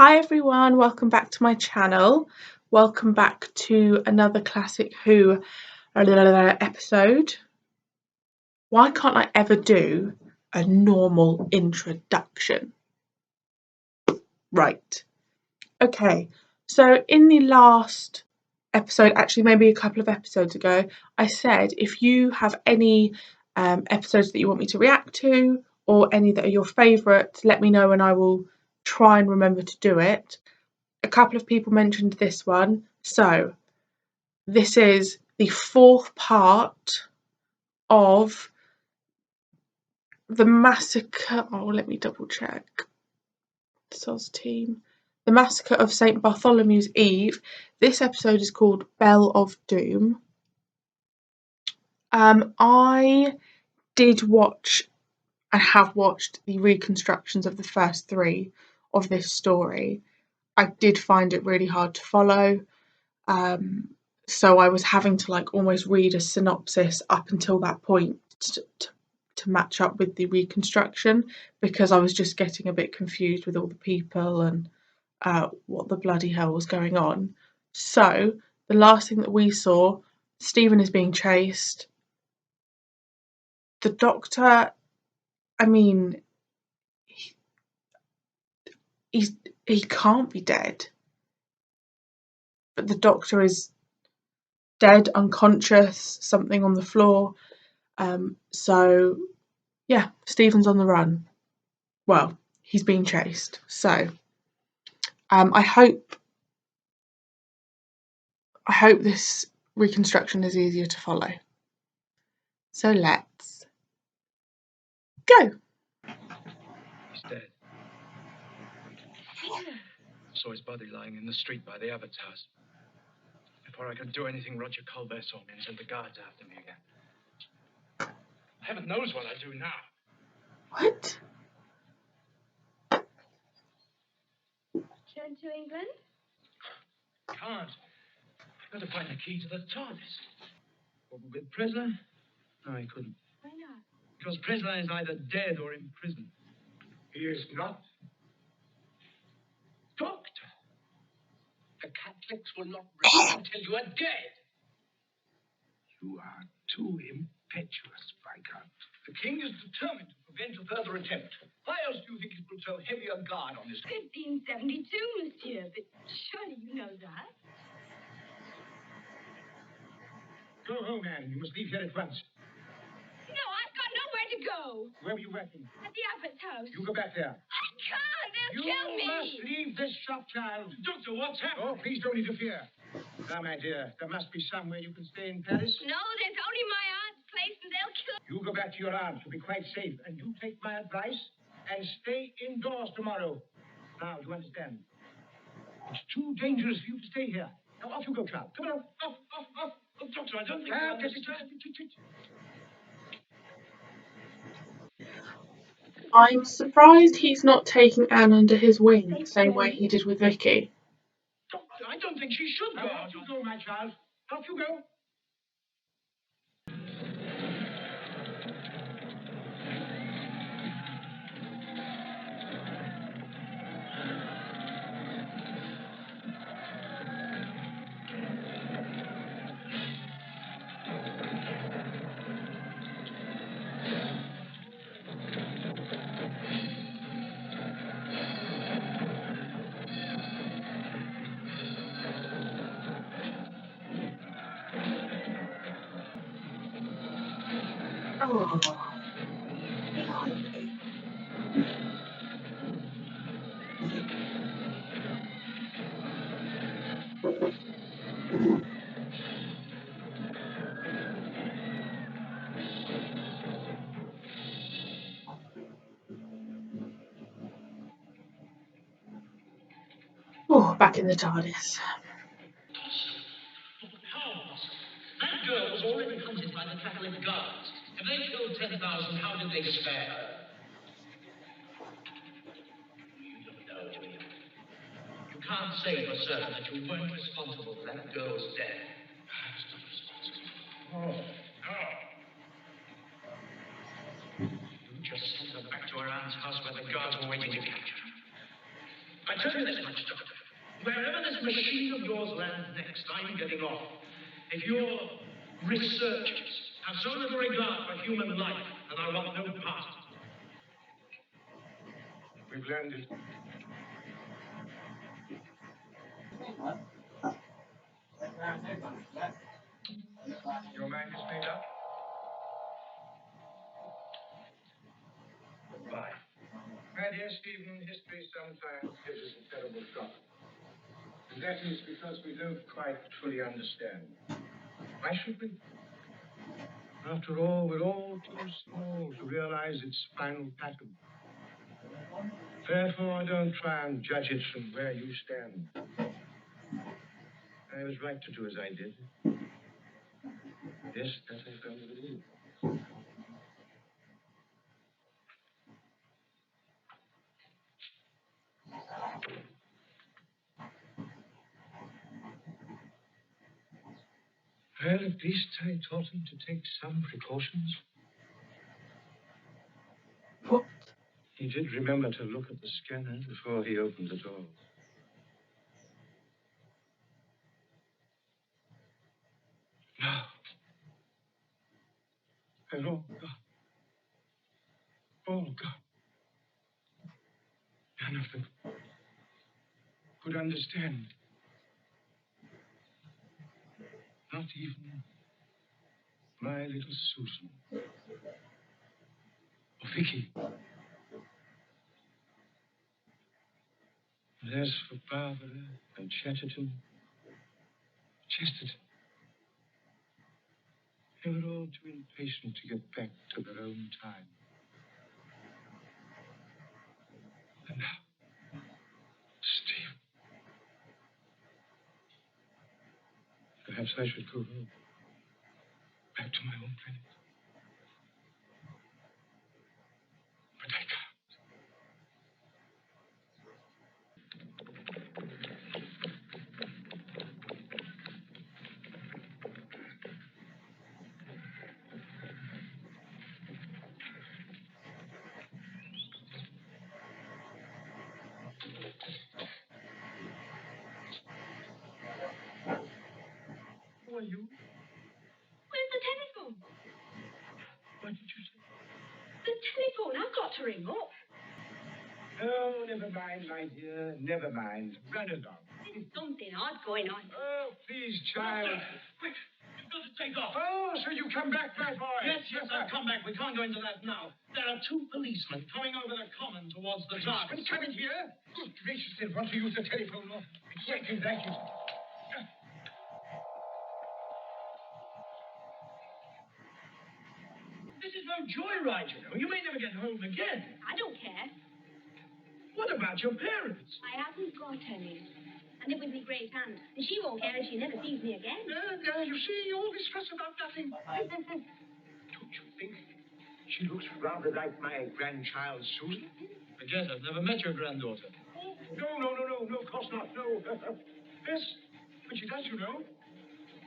Hi everyone, welcome back to my channel. Welcome back to another Classic Who episode. Why can't I ever do a normal introduction? Right. Okay, so in the last episode, actually maybe a couple of episodes ago, I said if you have any episodes that you want me to react to or any that are your favourites, let me know and I will try and remember to do it. A couple of people mentioned this one, so this is the fourth part of the Massacre. Oh, let me double check. SOS team. The Massacre of St. Bartholomew's Eve. This episode is called Bell of Doom. I did watch and have watched the reconstructions of the first three of this story. I did find it really hard to follow. So I was having to almost read a synopsis up until that point to match up with the reconstruction, because I was just getting a bit confused with all the people and what the bloody hell was going on. So the last thing that we saw, Stephen is being chased. The doctor, I mean, he can't be dead, but the doctor is dead, unconscious, something on the floor. So yeah, Stephen's on the run. Well, he's being chased. So I hope this reconstruction is easier to follow. So let's go. He's dead. I saw his body lying in the street by the abbot's house. Before I could do anything, Roger Colbert saw me and sent the guards after me again. Heaven knows what I do now. What? Turn to England? Can't. I've got to find the key to the TARDIS. With Presley? No, he couldn't. Why not? Because Presley is either dead or in prison. He is not. Doctor! The Catholics will not rest until you are dead. You are too impetuous, Viscount. The king is determined to prevent a further attempt. Why else do you think he put so heavy a guard on this? 1572, monsieur, but surely you know that. Go home, Anne. You must leave here at once. No, I've got nowhere to go. Where were you working? At the abbot's house. You go back there. I can't. They'll kill me. You must leave this shop, child. Doctor, what's happening? Oh, please don't interfere. Now, my dear, there must be somewhere you can stay in Paris. No, there's only my aunt's place, and they'll kill me. You go back to your aunt. You'll be quite safe. And you take my advice and stay indoors tomorrow. Now, do you understand? It's too dangerous for you to stay here. Now, off you go, child. Come on. Off. Oh, doctor, I don't think I understand. I'm surprised he's not taking Anne under his wing the same way he did with Vicky. Doctor, I don't think she should go. Off you go, my child. Off you go. Oh. Oh, back in the TARDIS. That girl was already hunted by the Catholic guards. If they killed 10,000, how did they spare her? You don't know, do you? You can't say for certain that you weren't responsible for that girl's death. I was not responsible. Oh, no. You just sent her back to her aunt's house where the guards were waiting to capture her. But tell you this much, Doctor. Wherever this machine of yours lands next, I'm getting off. If your researchers have so little regard for human life, then I want no part of it. We've landed. Your mind is made up? Goodbye. My dear Stephen, history sometimes gives us a terrible shock. And that is because we don't quite fully understand. Why should we? After all, we're all too small to realize its final pattern. Therefore, don't try and judge it from where you stand. I was right to do as I did. Yes, that I firmly believe. Well, at least I taught him to take some precautions. What? He did remember to look at the scanner before he opened the door. Now, hello, God. Oh, God. None of them could understand. Not even my little Susan. Or Vicky. And as for Barbara and Chesterton, they were all too impatient to get back to their own time. And now, Steve. Perhaps I should go home. Back to my own planet. But I can't. Who are you? Where's the telephone? What did you say? The telephone. I've got to ring up. Oh, never mind, my dear. Never mind. Run along. There's something odd going on. Oh, please, child. Quick! You've got to take off. Oh, so you come back, my boy. Yes, I've come back. We can't go into that now. There are two policemen coming over the common towards the Policemen TARDIS. coming here? Good gracious, they want to use the telephone. Exactly that is. This is no joyride, you know. You may never get home again. I don't care. What about your parents? I haven't got any. I live with my great aunt, and she won't care if she never sees me again. You see, all this fuss about nothing. Don't you think she looks rather like my grandchild, Susan? I guess I've never met your granddaughter. Oh, no, of course not, no. Yes, but she does, you know.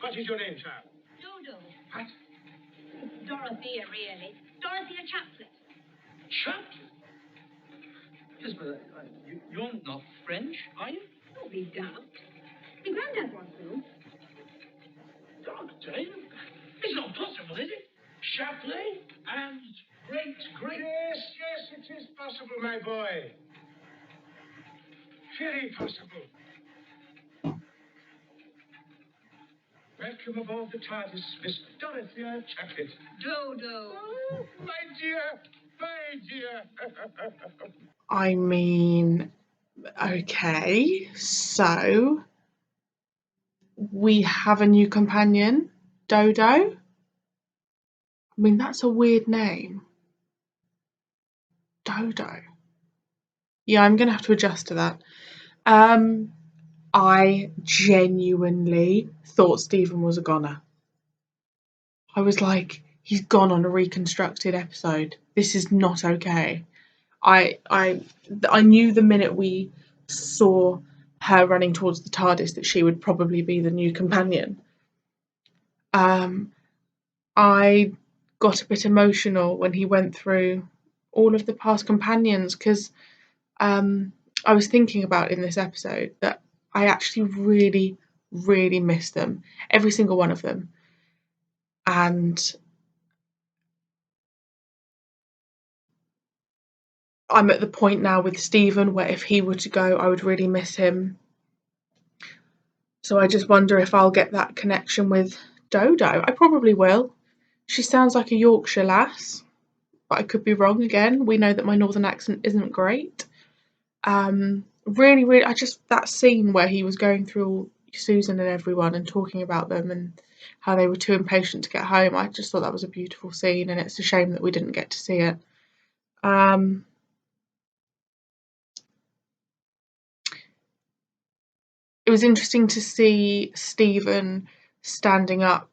What is your name, child? Dodo. What? Dorothea, really. Dorothea Chaplet. Chaplain? Yes, but you're not French, are you? Don't be daft. My granddad was though. Doctor, it's not possible, is it? Chaplain and great. Yes, it is possible, my boy. Very possible. Welcome aboard the TARDIS, Miss Dorothea Chaplet. Dodo. Oh, my dear. I mean, okay, so we have a new companion, Dodo. I mean, that's a weird name. Dodo. Yeah, I'm gonna have to adjust to that. I genuinely thought Stephen was a goner. I was like, he's gone on a reconstructed episode. This is not okay. I knew the minute we saw her running towards the TARDIS that she would probably be the new companion. I got a bit emotional when he went through all of the past companions because I was thinking about in this episode that I actually really, really miss them, every single one of them. And I'm at the point now with Stephen where if he were to go, I would really miss him. So I just wonder if I'll get that connection with Dodo. I probably will. She sounds like a Yorkshire lass, but I could be wrong again. We know that my northern accent isn't great. Really, really, that scene where he was going through Susan and everyone and talking about them and how they were too impatient to get home. I just thought that was a beautiful scene, and it's a shame that we didn't get to see it. It was interesting to see Stephen standing up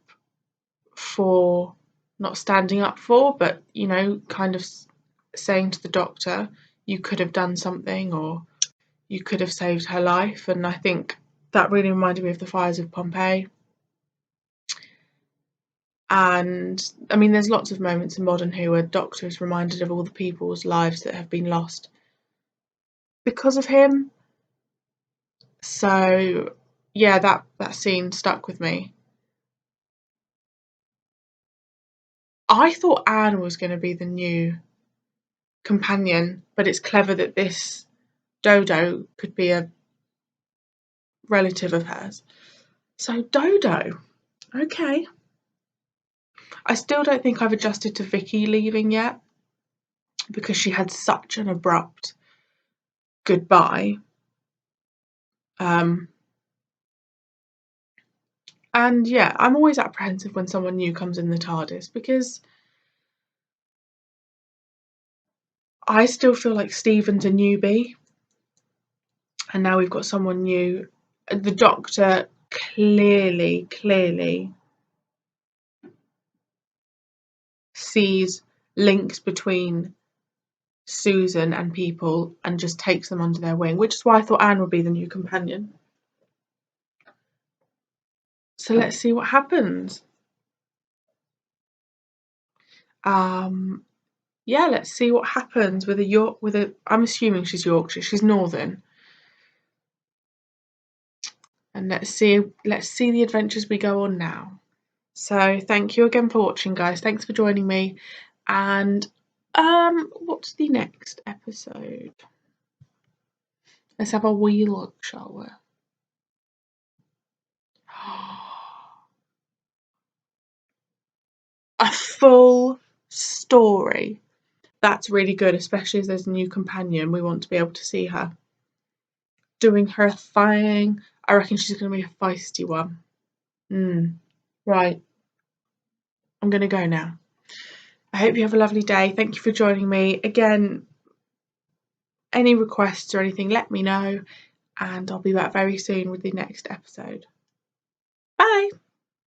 for, not standing up for, but kind of saying to the doctor, you could have done something, or you could have saved her life. And I think that really reminded me of the fires of Pompeii. And I mean, there's lots of moments in Modern Who where Doctor is reminded of all the people's lives that have been lost because of him. So yeah, that scene stuck with me. I thought Anne was going to be the new companion, but it's clever that this Dodo could be a relative of hers. So Dodo, okay. I still don't think I've adjusted to Vicky leaving yet, because she had such an abrupt goodbye. And yeah, I'm always apprehensive when someone new comes in the TARDIS, because I still feel like Stephen's a newbie, and now we've got someone new. The Doctor clearly sees links between Susan and people and just takes them under their wing, which is why I thought Anne would be the new companion. So let's see what happens. Yeah, let's see what happens with a I'm assuming she's Yorkshire, she's Northern. And let's see the adventures we go on now. So thank you again for watching, guys. Thanks for joining me. And what's the next episode? Let's have a wee look, shall we? A full story. That's really good, especially as there's a new companion. We want to be able to see her doing her thing. I reckon she's going to be a feisty one. Right. I'm going to go now. I hope you have a lovely day. Thank you for joining me. Again, any requests or anything, let me know, and I'll be back very soon with the next episode. Bye!